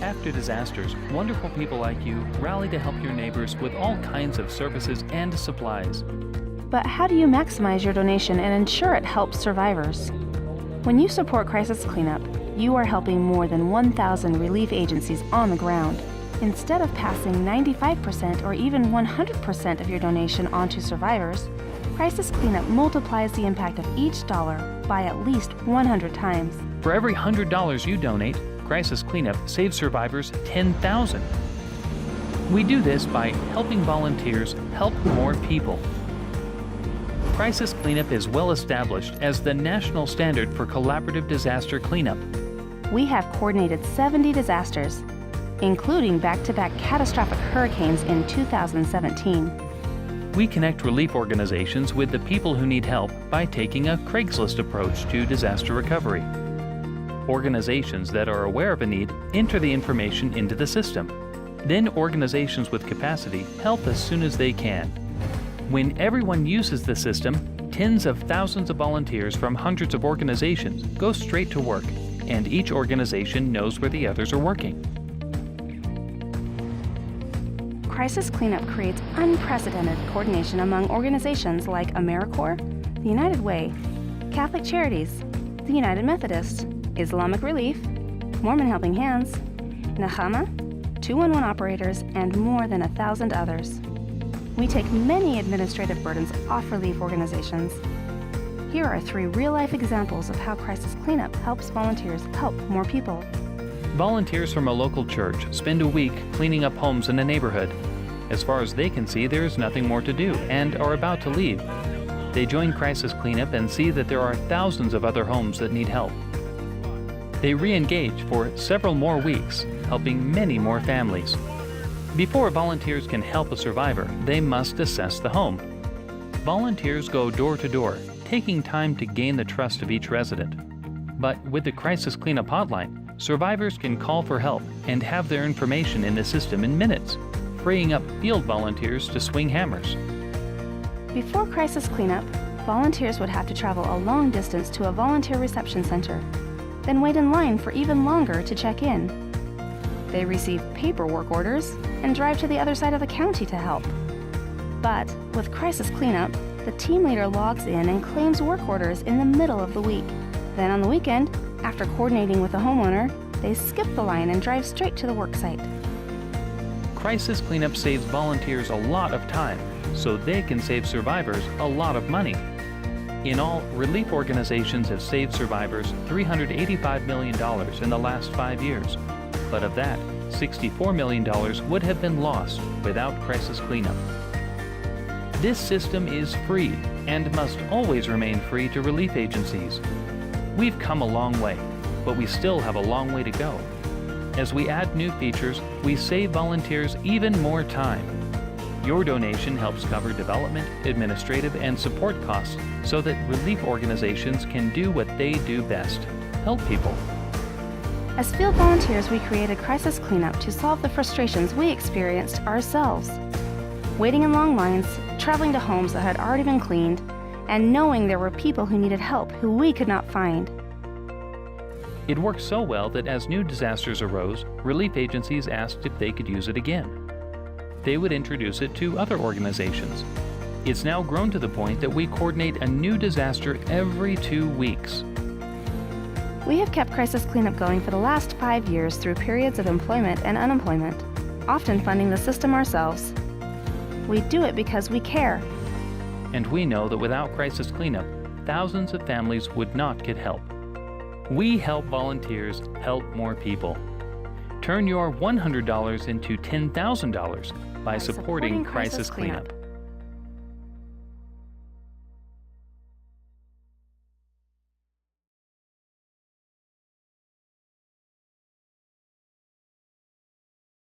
After disasters, wonderful people like you rally to help your neighbors with all kinds of services and supplies. But how do you maximize your donation and ensure it helps survivors? When you support Crisis Cleanup, you are helping more than 1,000 relief agencies on the ground. Instead of passing 95% or even 100% of your donation on to survivors, Crisis Cleanup multiplies the impact of each dollar by at least 100 times. For every $100 you donate, Crisis Cleanup saves survivors $10,000. We do this by helping volunteers help more people. Crisis Cleanup is well established as the national standard for collaborative disaster cleanup. We have coordinated 70 disasters, including back-to-back catastrophic hurricanes in 2017. We connect relief organizations with the people who need help by taking a Craigslist approach to disaster recovery. Organizations that are aware of a need enter the information into the system. Then organizations with capacity help as soon as they can. When everyone uses the system, tens of thousands of volunteers from hundreds of organizations go straight to work, and each organization knows where the others are working. Crisis Cleanup creates unprecedented coordination among organizations like AmeriCorps, the United Way, Catholic Charities, the United Methodist, Islamic Relief, Mormon Helping Hands, Nahama, 211 operators, and more than 1,000 others. We take many administrative burdens off relief organizations. Here are 3 real-life examples of how Crisis Cleanup helps volunteers help more people. Volunteers from a local church spend a week cleaning up homes in a neighborhood. As far as they can see, there is nothing more to do and are about to leave. They join Crisis Cleanup and see that there are thousands of other homes that need help. They re-engage for several more weeks, helping many more families. Before volunteers can help a survivor, they must assess the home. Volunteers go door to door, taking time to gain the trust of each resident. But with the Crisis Cleanup hotline, survivors can call for help and have their information in the system in minutes, freeing up field volunteers to swing hammers. Before Crisis Cleanup, volunteers would have to travel a long distance to a volunteer reception center, then wait in line for even longer to check in. They receive paperwork orders and drive to the other side of the county to help. But with Crisis Cleanup, the team leader logs in and claims work orders in the middle of the week. Then on the weekend, after coordinating with the homeowner, they skip the line and drive straight to the work site. Crisis Cleanup saves volunteers a lot of time, so they can save survivors a lot of money. In all, relief organizations have saved survivors $385 million in the last 5 years. But of that, $64 million would have been lost without Crisis Cleanup. This system is free and must always remain free to relief agencies. We've come a long way, but we still have a long way to go. As we add new features, we save volunteers even more time. Your donation helps cover development, administrative, and support costs so that relief organizations can do what they do best: help people. As field volunteers, we created Crisis Cleanup to solve the frustrations we experienced ourselves. Waiting in long lines, traveling to homes that had already been cleaned, and knowing there were people who needed help who we could not find. It worked so well that as new disasters arose, relief agencies asked if they could use it again. They would introduce it to other organizations. It's now grown to the point that we coordinate a new disaster every 2 weeks. We have kept Crisis Cleanup going for the last 5 years through periods of employment and unemployment, often funding the system ourselves. We do it because we care. And we know that without Crisis Cleanup, thousands of families would not get help. We help volunteers help more people. Turn your $100 into $10,000 by supporting Crisis Cleanup.